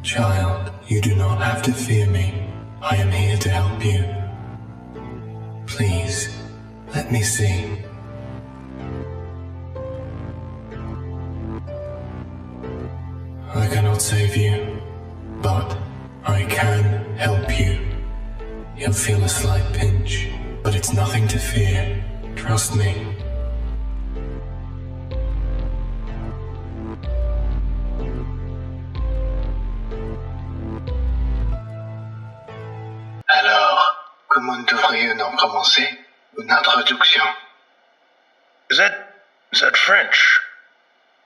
Child, you do not have to fear me. I am here to help you. Please, let me see. I cannot save you, but I can help you. You'll feel a slight pinch, but it's nothing to fear. Trust me. Alors, comment devrions-nous commencer une introduction? Is that French?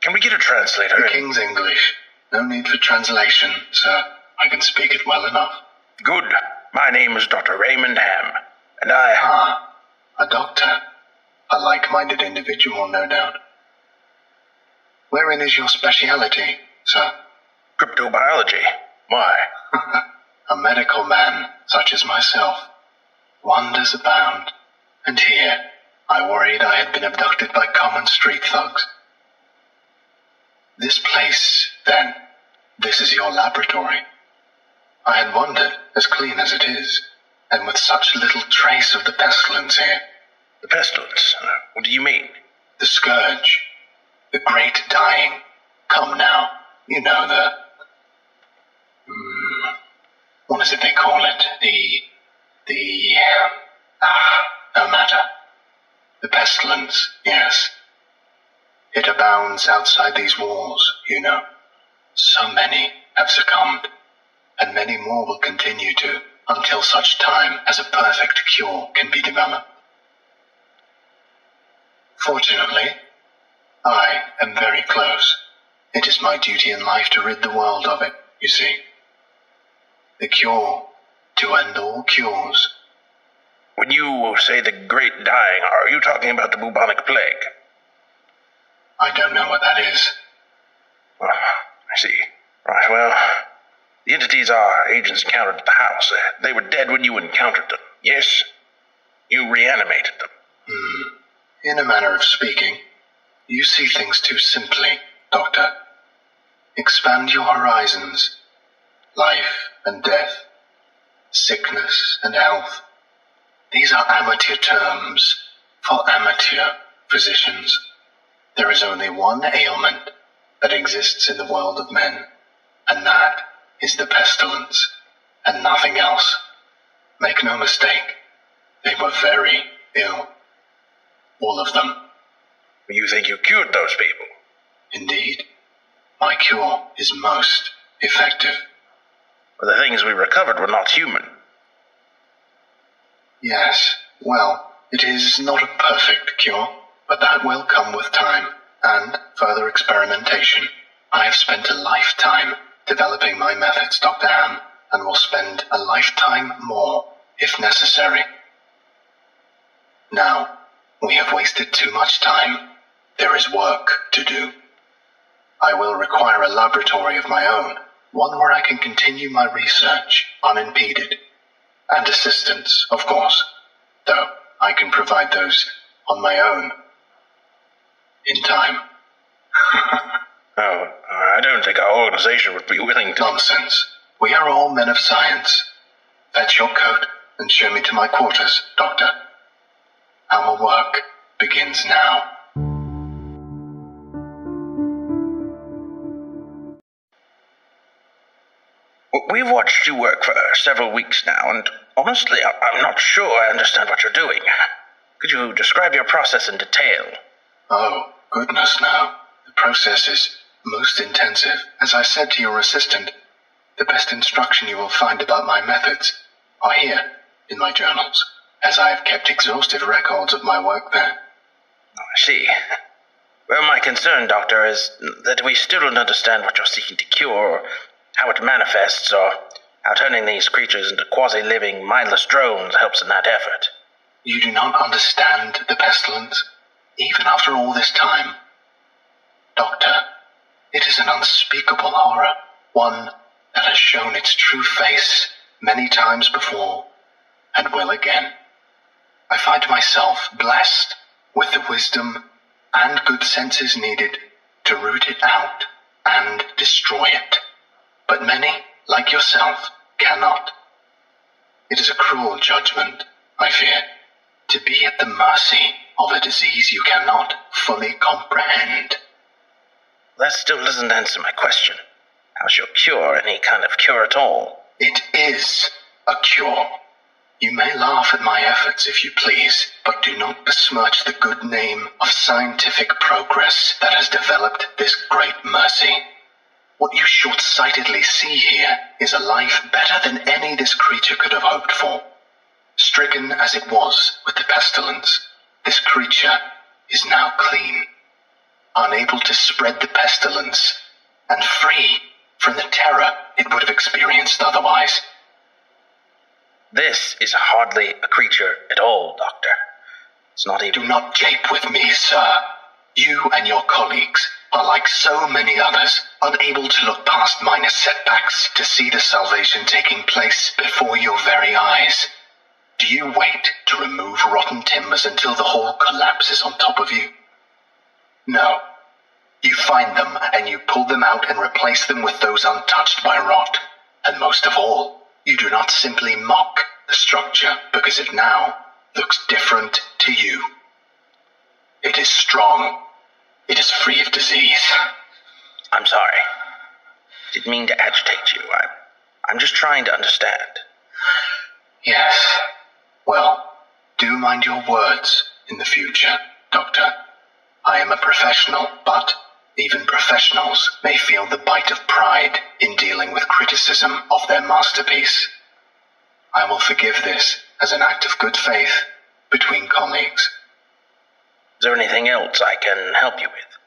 Can we get a translator? The King's English. No need for translation, sir. I can speak it well enough. Good. My name is Dr. Raymond Ham, and A doctor. A like-minded individual, no doubt. Wherein is your speciality, sir? Cryptobiology. Why? A medical man, such as myself. Wonders abound. And here, I worried I had been abducted by common street thugs. This place, then, this is your laboratory. I had wondered, as clean as it is, and with such little trace of the pestilence here. The pestilence? What do you mean? The scourge. The great dying. Come now, you know what is it they call it? No matter. The pestilence, yes. It abounds outside these walls, you know. So many have succumbed, and many more will continue to, until such time as a perfect cure can be developed. Fortunately, I am very close. It is my duty in life to rid the world of it, you see. The cure to end all cures. When you say the great dying, are you talking about the bubonic plague? I don't know what that is. I see. Right, well, the entities our agents encountered at the house, they were dead when you encountered them, yes? You reanimated them. In a manner of speaking, you see things too simply, Doctor. Expand your horizons. Life and death. Sickness and health. These are amateur terms for amateur physicians. There is only one ailment that exists in the world of men, and that is the pestilence, and nothing else. Make no mistake, they were very ill. All of them. You think you cured those people? Indeed. My cure is most effective. But the things we recovered were not human. Yes, well, it is not a perfect cure, but that will come with time and further experimentation. I have spent a lifetime developing my methods, Dr. Ham, and will spend a lifetime more if necessary. Now, we have wasted too much time. There is work to do. I will require a laboratory of my own, one where I can continue my research unimpeded. And assistance, of course, though I can provide those on my own. In time. I don't think our organization would be willing to... Nonsense. We are all men of science. Fetch your coat and show me to my quarters, Doctor. Our work begins now. We've watched you work for several weeks now, and honestly, I'm not sure I understand what you're doing. Could you describe your process in detail? Oh, goodness, no. The process is most intensive. As I said to your assistant, the best instruction you will find about my methods are here in my journals, as I have kept exhaustive records of my work there. Oh, I see. Well, my concern, Doctor, is that we still don't understand what you're seeking to cure, or how it manifests, or how turning these creatures into quasi-living, mindless drones helps in that effort. You do not understand the pestilence, even after all this time. Doctor, it is an unspeakable horror, one that has shown its true face many times before, and will again. I find myself blessed with the wisdom and good senses needed to root it out and destroy it. But many like yourself, cannot. It is a cruel judgment, I fear, to be at the mercy of a disease you cannot fully comprehend. That still doesn't answer my question. How's your cure any kind of cure at all? It is a cure. You may laugh at my efforts if you please, but do not besmirch the good name of scientific progress that has developed this great mercy. What you short-sightedly see here is a life better than any this creature could have hoped for. Stricken as it was with the pestilence, this creature is now clean, unable to spread the pestilence, and free from the terror it would have experienced otherwise. This is hardly a creature at all, Doctor. It's not even... Do not jape with me, sir. You and your colleagues are like so many others, unable to look past minor setbacks to see the salvation taking place before your very eyes. Do you wait to remove rotten timbers until the whole collapses on top of you? No. You find them and you pull them out and replace them with those untouched by rot. And most of all, you do not simply mock the structure because it now looks different to you. It is strong. It is free of disease. I'm sorry. Didn't mean to agitate you. I'm just trying to understand. Yes. Well, do mind your words in the future, Doctor. I am a professional, but even professionals may feel the bite of pride in dealing with criticism of their masterpiece. I will forgive this as an act of good faith between colleagues. Is there anything else I can help you with?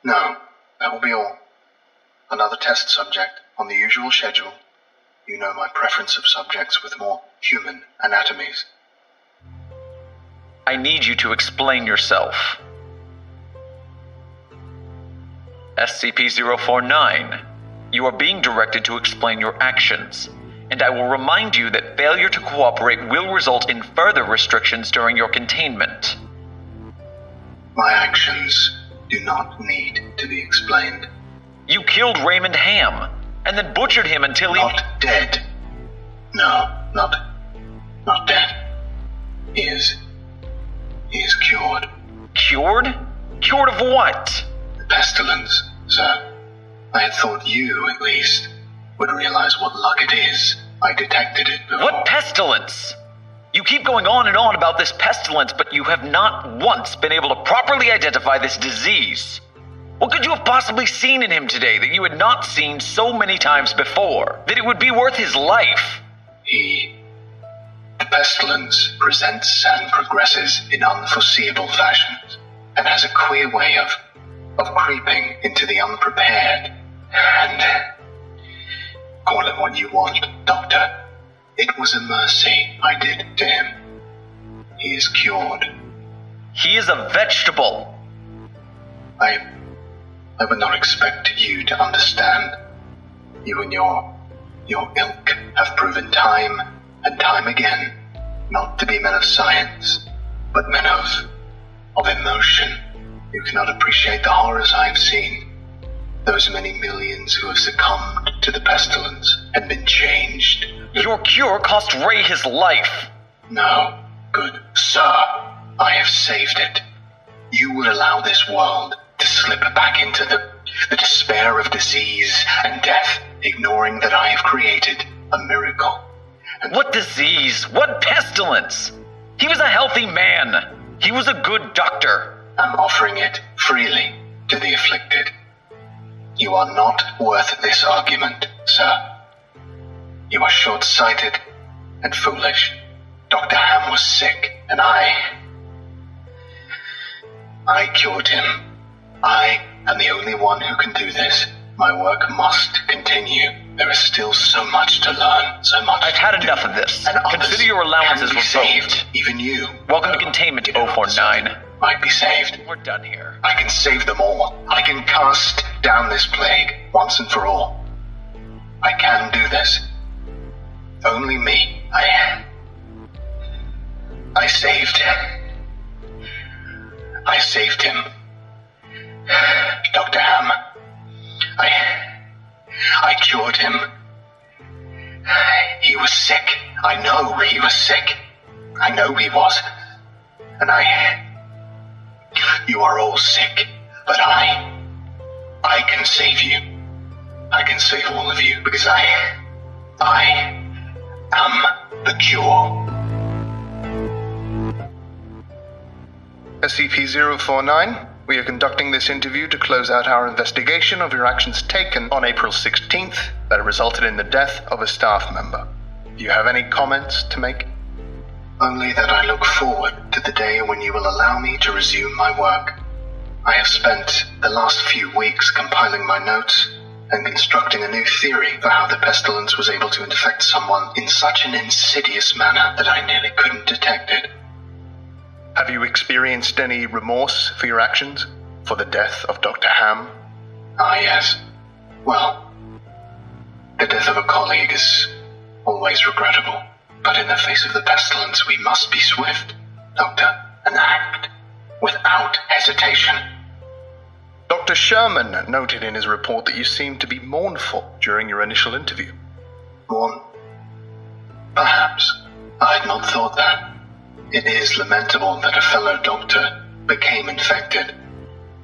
No, that will be all. Another test subject on the usual schedule. You know my preference of subjects with more human anatomies. I need you to explain yourself. SCP-049, you are being directed to explain your actions, and I will remind you that failure to cooperate will result in further restrictions during your containment. My actions do not need to be explained. You killed Raymond Ham, and then butchered him until he... Not dead. No, not dead. He is cured. Cured? Cured of what? The pestilence, sir. I had thought you, at least, would realize what luck it is. I detected it before. What pestilence? You keep going on and on about this pestilence, but you have not once been able to properly identify this disease. What could you have possibly seen in him today that you had not seen so many times before, that it would be worth his life? The pestilence presents and progresses in unforeseeable fashions, and has a queer way of creeping into the unprepared. And call it what you want, Doctor. It was a mercy I did to him. He is cured. He is a vegetable. I would not expect you to understand. You and your ilk have proven time and time again not to be men of science, but men of emotion. You cannot appreciate the horrors I have seen. Those many millions who have succumbed to the pestilence and been changed. Your cure cost Ray his life. No, good sir. I have saved it. You would allow this world to slip back into the despair of disease and death, ignoring that I have created a miracle. And what disease? What pestilence? He was a healthy man. He was a good doctor. I'm offering it freely to the afflicted. You are not worth this argument, sir. You are short-sighted and foolish. Dr. Ham was sick, and I cured him. I am the only one who can do this. My work must continue. There is still so much to learn, so much. I've had enough of this. And consider your allowances revoked. Saved, even you. Welcome to containment, 049. Might be saved. We're done here. I can save them all. I can cast down this plague once and for all. I can do this. Only me. I saved him. Dr. Ham. I cured him was sick. I know he was sick. I know he was. And you are all sick, but I can save you. I can save all of you because I am the cure. SCP-049, we are conducting this interview to close out our investigation of your actions taken on April 16th that resulted in the death of a staff member. Do you have any comments to make? Only that I look forward to the day when you will allow me to resume my work. I have spent the last few weeks compiling my notes and constructing a new theory for how the pestilence was able to infect someone in such an insidious manner that I nearly couldn't detect it. Have you experienced any remorse for your actions? For the death of Dr. Ham? Ah, yes. Well, the death of a colleague is always regrettable. But in the face of the pestilence, we must be swift, Doctor, and act without hesitation. Dr. Sherman noted in his report that you seemed to be mournful during your initial interview. Mourn? Perhaps. I had not thought that. It is lamentable that a fellow doctor became infected,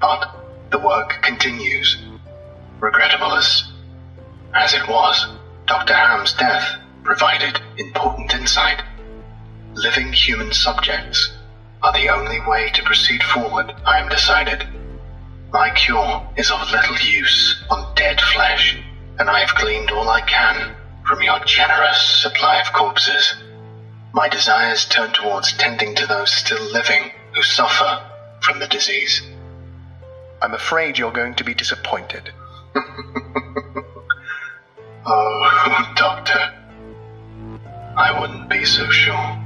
but the work continues. Regrettable as it was, Dr. Ham's death provided important insight. Living human subjects are the only way to proceed forward, I am decided. My cure is of little use on dead flesh, and I have gleaned all I can from your generous supply of corpses. My desires turn towards tending to those still living who suffer from the disease. I'm afraid you're going to be disappointed. Oh, Doctor, I wouldn't be so sure.